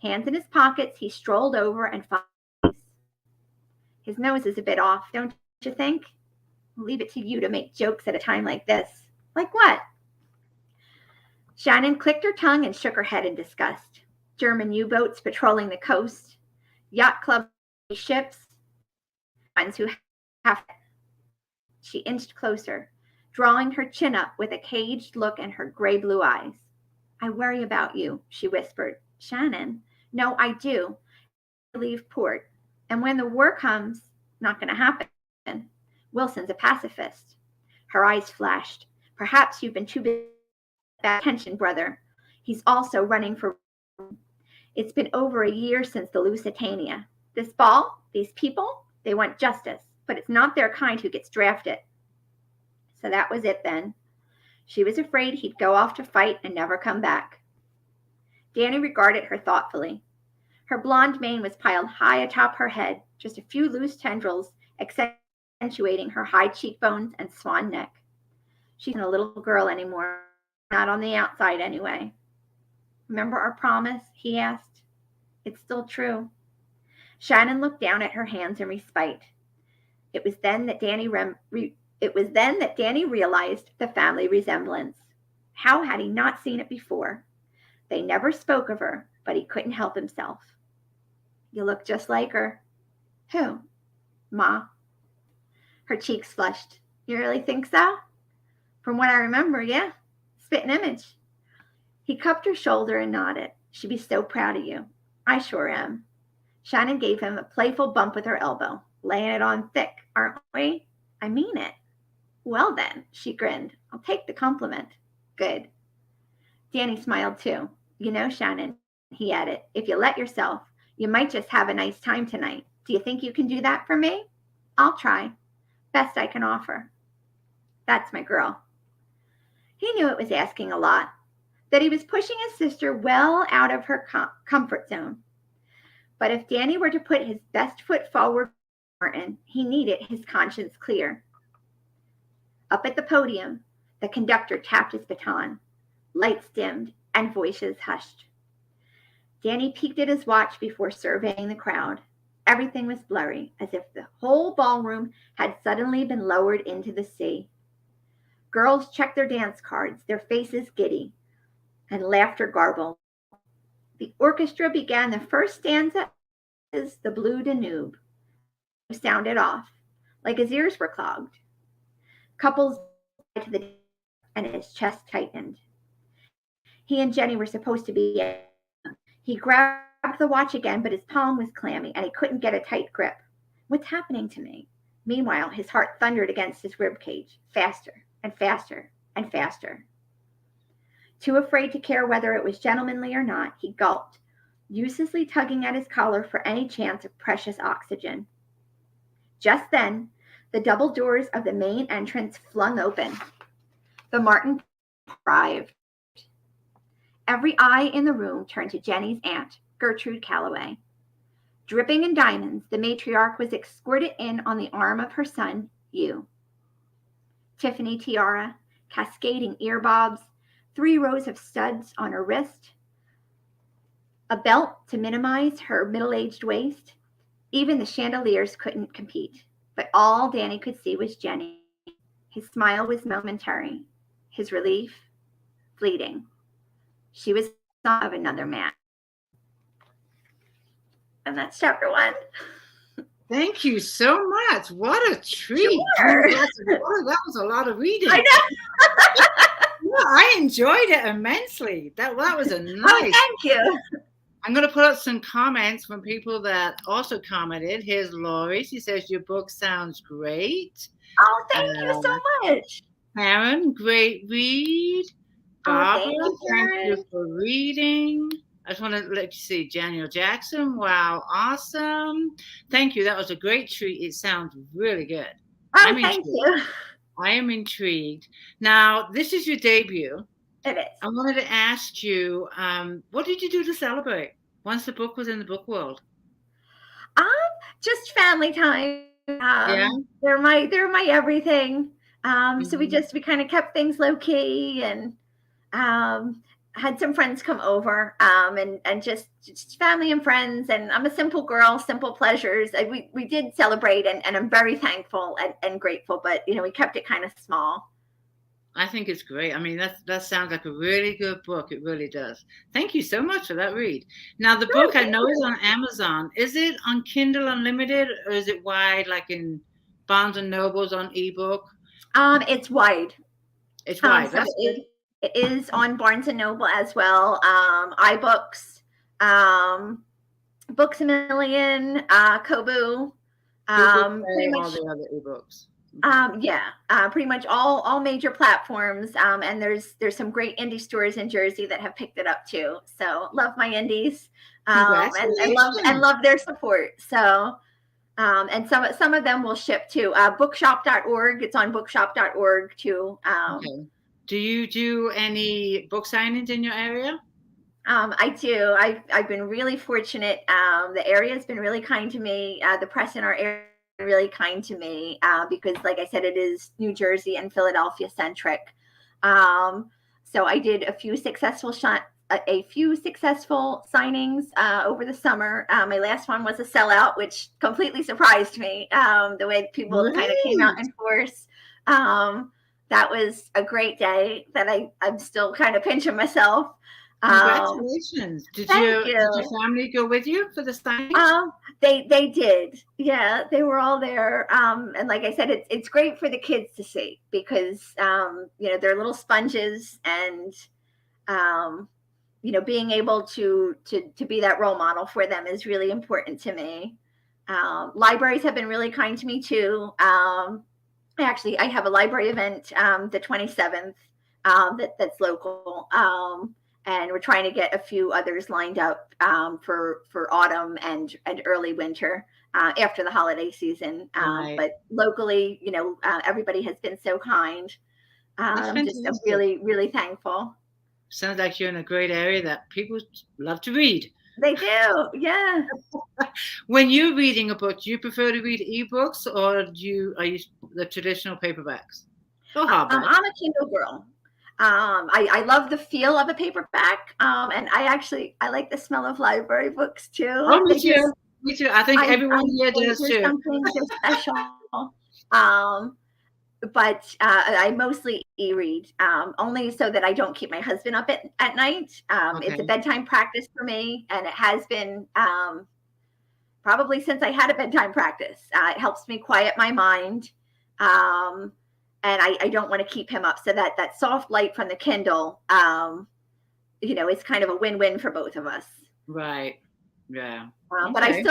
Hands in his pockets, he strolled over and found his nose is a bit off, don't you think? I'll leave it to you to make jokes at a time like this. Like what? Shannon clicked her tongue and shook her head in disgust. German U-boats patrolling the coast, yacht club ships, ones who have. She inched closer, drawing her chin up with a caged look in her gray-blue eyes. I worry about you, she whispered. Shannon, no, I do. I leave port. And when the war comes, not going to happen. Wilson's a pacifist. Her eyes flashed. Perhaps you've been too busy to pay attention, brother. He's also running for. It's been over a year since the Lusitania. This ball, these people, they want justice, but it's not their kind who gets drafted. So that was it then. She was afraid he'd go off to fight and never come back. Danny regarded her thoughtfully. Her blonde mane was piled high atop her head, just a few loose tendrils accentuating her high cheekbones and swan neck. She's not a little girl anymore, not on the outside anyway. Remember our promise? He asked. It's still true. Shannon looked down at her hands in respite. It was then that Danny realized the family resemblance. How had he not seen it before? They never spoke of her, but he couldn't help himself. You look just like her. Who? Ma. Her cheeks flushed. You really think so? From what I remember, yeah. Spitting image. He cupped her shoulder and nodded. She'd be so proud of you. I sure am. Shannon gave him a playful bump with her elbow. Laying it on thick, aren't we? I mean it. Well then, she grinned. I'll take the compliment. Good. Danny smiled too. You know, Shannon, he added, if you let yourself, you might just have a nice time tonight. Do you think you can do that for me? I'll try. Best I can offer. That's my girl. He knew it was asking a lot, that he was pushing his sister well out of her comfort zone. But if Danny were to put his best foot forward for Martin, he needed his conscience clear. Up at the podium, the conductor tapped his baton. Lights dimmed and voices hushed. Danny peeked at his watch before surveying the crowd. Everything was blurry, as if the whole ballroom had suddenly been lowered into the sea. Girls checked their dance cards, their faces giddy, and laughter garbled. The orchestra began the first stanza as the Blue Danube sounded off, like his ears were clogged. Couples to the and his chest tightened. He and Jenny were supposed to be. He grabbed the watch again, but his palm was clammy and he couldn't get a tight grip. What's happening to me? Meanwhile, his heart thundered against his ribcage, faster and faster and faster. Too afraid to care whether it was gentlemanly or not, he gulped, uselessly tugging at his collar for any chance of precious oxygen. Just then, The double doors of the main entrance flung open. The Martin arrived. Every eye in the room turned to Jenny's aunt, Gertrude Calloway. Dripping in diamonds, the matriarch was escorted in on the arm of her son, Hugh. Tiffany tiara, cascading earbobs, 3 rows of studs on her wrist, a belt to minimize her middle-aged waist. Even the chandeliers couldn't compete, but all Danny could see was Jenny. His smile was momentary, his relief fleeting. She was the son of another man. And that's chapter 1. Thank you so much. What a treat. Sure. That was a lot of reading. I know. Yeah, I enjoyed it immensely. That was a nice. Oh, thank you. I'm going to put up some comments from people that also commented. Here's Lori. She says, your book sounds great. Oh, thank you so much. Karen, great read. Barbara, thank you for reading. I just want to let you see. Daniel Jackson, wow, awesome. Thank you. That was a great treat. It sounds really good. Oh, thank you. I am intrigued. Now, this is your debut. It is. I wanted to ask you, what did you do to celebrate once the book was in the book world? Just family time. They're my everything. So we kind of kept things low key and had some friends come over and just family and friends. And I'm a simple girl, simple pleasures. We did celebrate and I'm very thankful and grateful, but we kept it kind of small. I think it's great. I mean, that sounds like a really good book. It really does. Thank you so much for that read. Now, the book I know is on Amazon. Is it on Kindle Unlimited or is it wide, like in Barnes and Nobles on ebook? It's wide. It's wide. So it is on Barnes and Noble as well. iBooks, Books A Million, Kobo. Pretty much all the other ebooks. Pretty much all major platforms. And there's some great indie stores in Jersey that have picked it up too. So love my indies. And love their support. So and some of them will ship to bookshop.org. It's on bookshop.org too. Okay. Do you do any book signings in your area? I do. I've been really fortunate. The area has been really kind to me. The press in our area really kind to me because, like I said, it is New Jersey and Philadelphia centric. So I did a few successful signings over the summer. My last one was a sellout, which completely surprised me. The way people kind of came out in force. That was a great day that I'm still kind of pinching myself. Congratulations. Did your family go with you for the signing? They did. Yeah, they were all there. And like I said, it's great for the kids to see because, they're little sponges and, being able to be that role model for them is really important to me. Libraries have been really kind to me too. I have a library event the 27th that's local. And we're trying to get a few others lined up for autumn and early winter after the holiday season. Right. But locally, everybody has been so kind. I'm really, really thankful. Sounds like you're in a great area that people love to read. They do, yeah. When you're reading a book, do you prefer to read ebooks or are you the traditional paperbacks? I'm a Kindle girl. I love the feel of a paperback, and I like the smell of library books too. Oh, me too. Me too. I think everyone here does too. Something so special. But I mostly e-read, only so that I don't keep my husband up at night. Okay. It's a bedtime practice for me, and it has been probably since I had a bedtime practice. It helps me quiet my mind. And I don't want to keep him up. So that soft light from the Kindle, is kind of a win-win for both of us. Right. Yeah. But I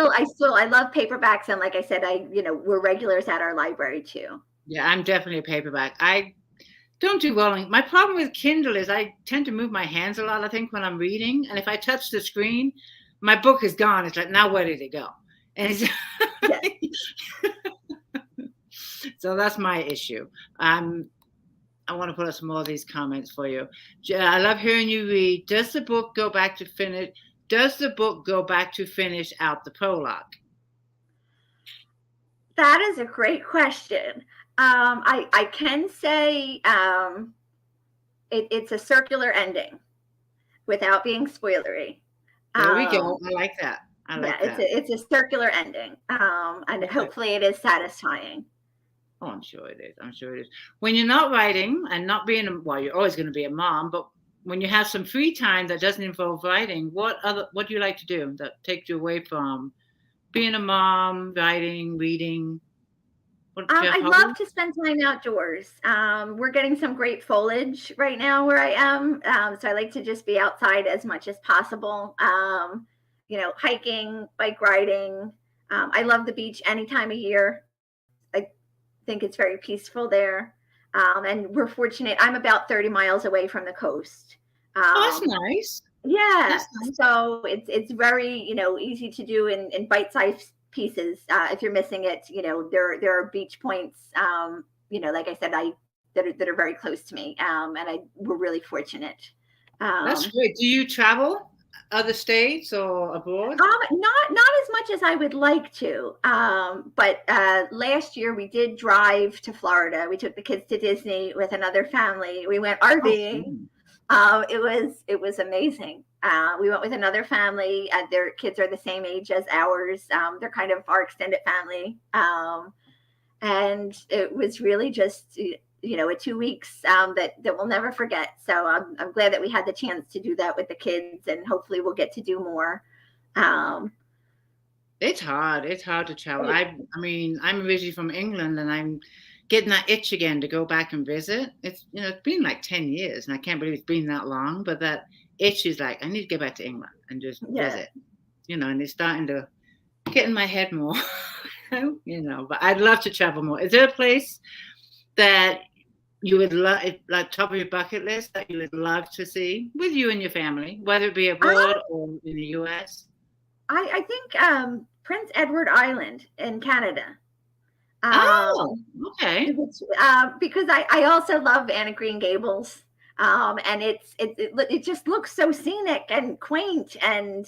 love paperbacks. And like I said, we're regulars at our library too. Yeah, I'm definitely a paperback. I don't do well. My problem with Kindle is I tend to move my hands a lot, I think, when I'm reading. And if I touch the screen, my book is gone. It's like, now where did it go? And it's So that's my issue. I want to put up some more of these comments for you. I love hearing you read. Does the book go back to finish? Does the book go back to finish out the prologue? That is a great question. I can say it's a circular ending without being spoilery. There we go. I like that. I like that. It's a circular ending, and hopefully it is satisfying. Oh, I'm sure it is. I'm sure it is. When you're not writing and not being well, you're always going to be a mom, but when you have some free time that doesn't involve writing, what do you like to do that takes you away from being a mom, writing, reading? I love to spend time outdoors. We're getting some great foliage right now where I am, so I like to just be outside as much as possible. Hiking, bike riding. I love the beach any time of year. I think it's very peaceful there, and we're fortunate. I'm about 30 miles away from the coast. That's nice. Yeah, that's nice. So it's very easy to do in bite-sized pieces. If you're missing it, there are beach points. Like I said, that are very close to me, and we're really fortunate. That's great. Do you travel other states or abroad? Not as much as I would like to. But last year we did drive to Florida. We took the kids to Disney with another family. We went RVing. It was amazing. We went with another family. Their kids are the same age as ours. They're kind of our extended family. And it was really just a 2 weeks that we'll never forget. So I'm glad that we had the chance to do that with the kids, and hopefully we'll get to do more. It's hard. It's hard to travel. I mean, I'm originally from England, and I'm getting that itch again to go back and visit. It's it's been like 10 years, and I can't believe it's been that long. But that itch is like, I need to get back to England and just visit. And it's starting to get in my head more. But I'd love to travel more. Is there a place that you would love, like top of your bucket list, that you would love to see with you and your family, whether it be abroad or in the U.S.? I think Prince Edward Island in Canada. Okay. Because I also love Anne of Green Gables, and it just looks so scenic and quaint, and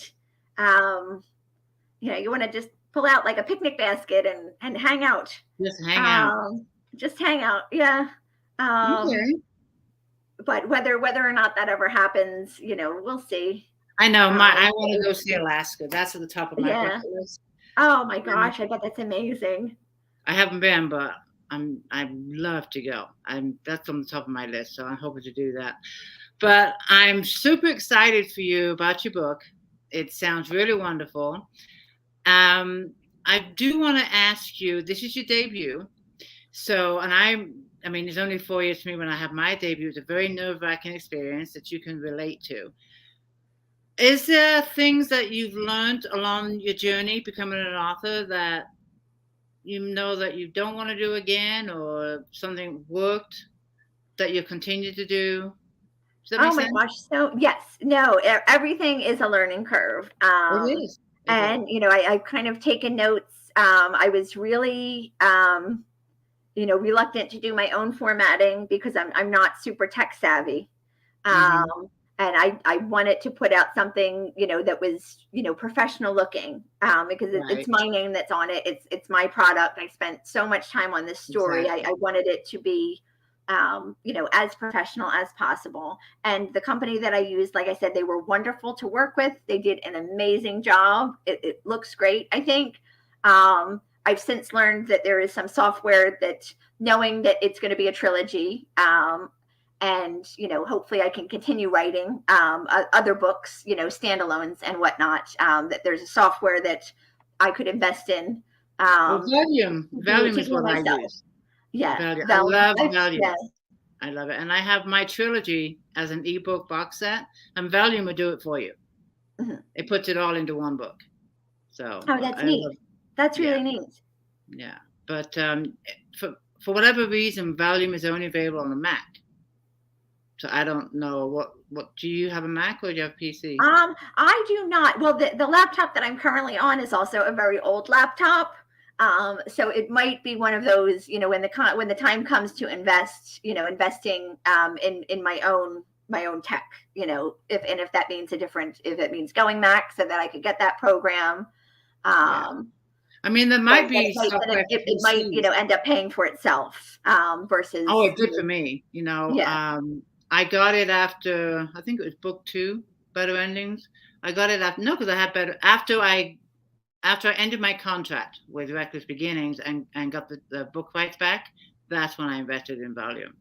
you want to just pull out like a picnic basket and hang out. Just hang out. Just hang out. Yeah. Okay. But whether or not that ever happens, we'll see. I know. I want to go see Alaska. That's at the top of my bucket list. Oh my gosh, I bet that's amazing. I haven't been, but I'd love to go. That's on the top of my list, so I'm hoping to do that. But I'm super excited for you about your book. It sounds really wonderful. I do want to ask you, this is your debut. So, and I mean, it's only 4 years for me when I have my debut. It's a very nerve-wracking experience that you can relate to. Is there things that you've learned along your journey becoming an author that that you don't want to do again, or something worked that you continue to do? Does that make sense? Gosh. So yes, no, everything is a learning curve. It is. And I've kind of taken notes. I was really reluctant to do my own formatting because I'm not super tech savvy. And I wanted to put out something, that was, professional looking, because it's my name that's on it. It's my product. I spent so much time on this story. Exactly. I wanted it to be, as professional as possible. And the company that I used, like I said, they were wonderful to work with. They did an amazing job. It looks great, I think. I've since learned that there is some software that, knowing that it's going to be a trilogy, and hopefully I can continue writing other books, standalones and whatnot. That there's a software that I could invest in. Volume is what I use. Yeah, I love Volume. Yeah. I love it, and I have my trilogy as an ebook box set, and Volume will do it for you. It puts it all into one book. So that's neat. That's really neat. Yeah, but for whatever reason, Volume is only available on the Mac. So I don't know what do you have, a Mac or do you have a PC? I do not. Well, the laptop that I'm currently on is also a very old laptop. So it might be one of those, when the time comes to invest, investing in my own tech, if that means if it means going Mac so that I could get that program. I mean, there might be it might, end up paying for itself versus. Oh, it did for me. Yeah. I got it after, I think it was book 2, Better Endings. I got it after, no, because I had better, after I ended my contract with Reckless Beginnings and got the book rights back, that's when I invested in volume.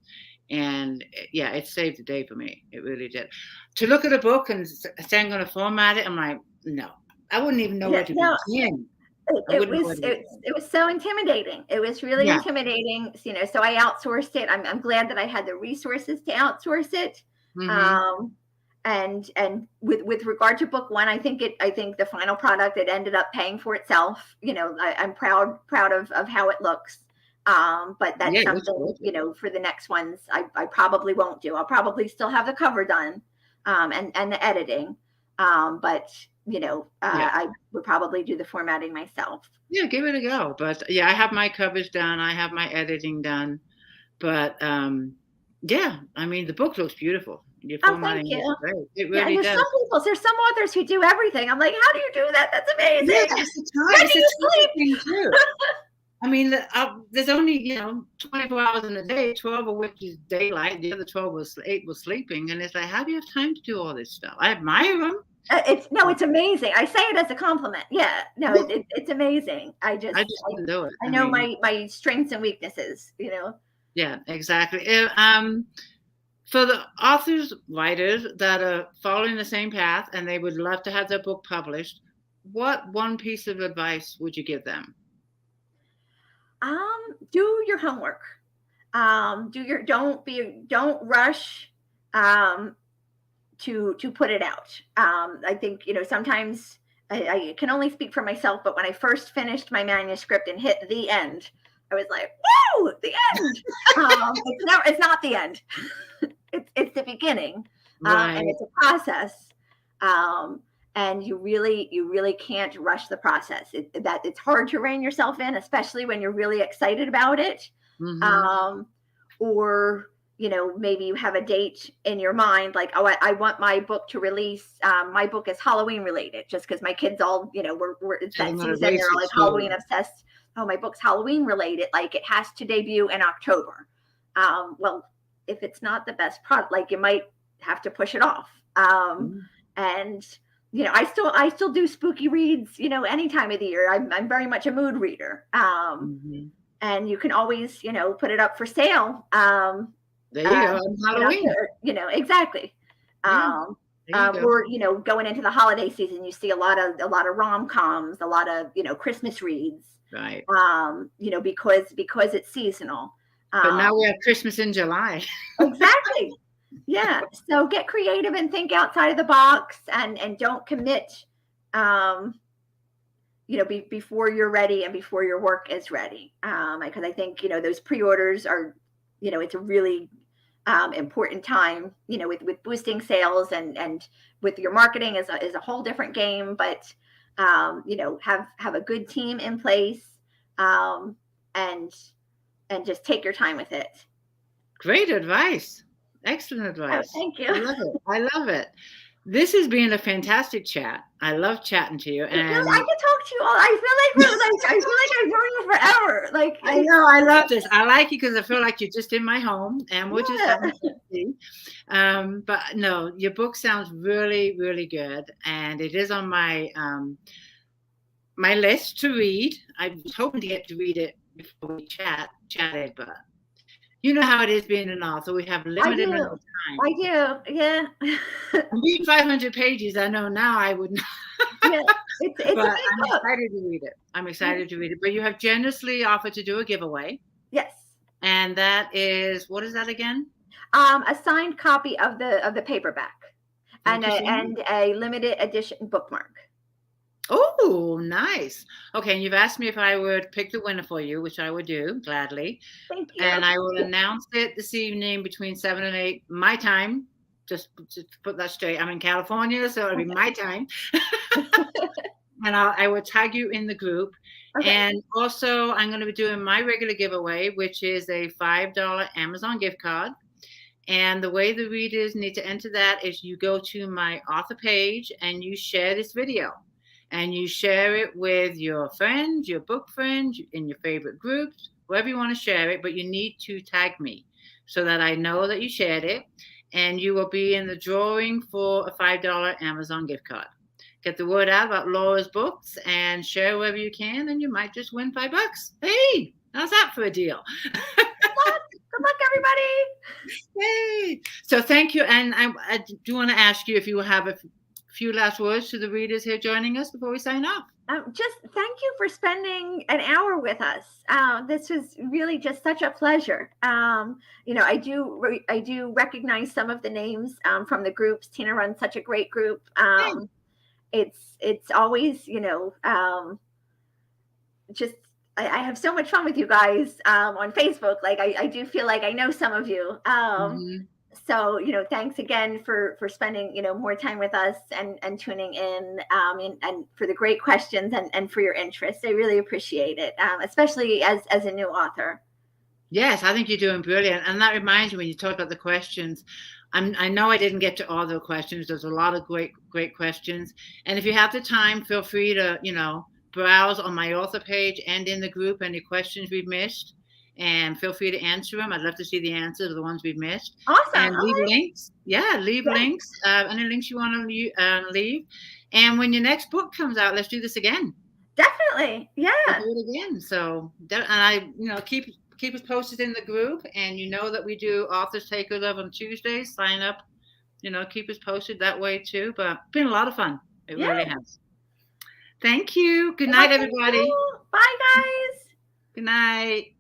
And yeah, it saved the day for me. It really did. To look at a book and say I'm going to format it, I'm like, no, I wouldn't even know where to begin. It was so intimidating. It was really intimidating. So I outsourced it. I'm glad that I had the resources to outsource it. Mm-hmm. And with regard to book 1, I think the final product, it ended up paying for itself. I'm proud of how it looks. But that's something, for the next ones, I probably won't do. I'll probably still have the cover done, and the editing. But I would probably do the formatting myself. Yeah, give it a go. But yeah, I have my covers done. I have my editing done. But yeah, I mean, the book looks beautiful. Your formatting is great. It really does. There's some authors who do everything. I'm like, how do you do that? That's amazing. Yeah, it's a time thing too. I mean, there's only 24 hours in a day, 12 of which is daylight. The other 8 was sleeping, and it's like, how do you have time to do all this stuff? I admire them. It's amazing. I say it as a compliment. Yeah, no, it's amazing. I just couldn't do it. I know my strengths and weaknesses. Yeah, exactly. For the authors, writers that are following the same path and they would love to have their book published, what one piece of advice would you give them? Do your homework. Don't rush to put it out. I think, sometimes I can only speak for myself, but when I first finished my manuscript and hit the end, I was like, woo, the end. It's not the end. It's the beginning. Right. And it's a process. And you really can't rush the process. It's hard to rein yourself in, especially when you're really excited about it. Mm-hmm. Or maybe you have a date in your mind, like, oh, I want my book to release. My book is Halloween related, just because my kids all, it's that season. They're like Halloween obsessed. Oh, my book's Halloween related. Like, it has to debut in October. Well, if it's not the best product, like, you might have to push it off. And I still do spooky reads, any time of the year. I'm very much a mood reader. And you can always, put it up for sale. There you go. Halloween. Exactly. Or going into the holiday season, you see a lot of rom-coms, a lot of Christmas reads. Right. Because it's seasonal. But now we have Christmas in July. Exactly. Yeah. So get creative and think outside of the box, and don't commit, before you're ready and before your work is ready. Because I think, those pre-orders are, it's a really important time, with boosting sales and with your marketing is a whole different game, but, have a good team in place, and just take your time with it. Great advice. Excellent advice. Oh, thank you. I love it. This has been a fantastic chat. I love chatting to you. And I could talk to you all. I feel like I've known you forever. Like, I know, I love this. I like you because I feel like you're just in my home, and we're just having fun. But no, your book sounds really, really good, and it is on my my list to read. I was hoping to get to read it before we chatted, but you know how it is being an author. We have limited amount of time. I do, yeah. Read 500 pages. I know now I would not. Yeah, it's but I'm excited to read it. I'm excited to read it. But you have generously offered to do a giveaway. Yes. And that is, what is that again? A signed copy of the paperback, and a limited edition bookmark. Oh, nice. Okay, and you've asked me if I would pick the winner for you, which I would do gladly. Thank you. And I will announce it this evening between 7 and 8 my time. Just to put that straight. I'm in California, so it'll be my time. And I will tag you in the group. Okay. And also, I'm going to be doing my regular giveaway, which is a $5 Amazon gift card. And the way the readers need to enter that is you go to my author page and you share this video. And you share it with your friends, your book friends, in your favorite groups, wherever you want to share it. But you need to tag me so that I know that you shared it. And you will be in the drawing for a $5 Amazon gift card. Get the word out about Laura's books and share wherever you can, and you might just win $5. Hey, how's that for a deal? Good luck, everybody. Yay! So thank you, and I do want to ask you if you have a few last words to the readers here joining us before we sign off. Just thank you for spending an hour with us. This was really just such a pleasure. I do recognize some of the names from the groups. Tina runs such a great group. It's always, just I have so much fun with you guys on Facebook. Like I do feel like I know some of you. So, thanks again for spending, more time with us and tuning in and for the great questions and for your interest. I really appreciate it, especially as a new author. Yes, I think you're doing brilliant. And that reminds me, when you talk about the questions, I know I didn't get to all the questions. There's a lot of great questions. And if you have the time, feel free to, browse on my author page and in the group any questions we've missed. And feel free to answer them. I'd love to see the answers of the ones we've missed. Awesome. And leave links. Yeah, leave links. Any links you want to leave. And when your next book comes out, let's do this again. Definitely. Yeah. We'll do it again. So, and I, keep us posted in the group. And you know that we do Authors Take Your Love on Tuesdays. Sign up. Keep us posted that way too. But it's been a lot of fun. It really has. Thank you. Good night, everybody. Bye, guys. Good night.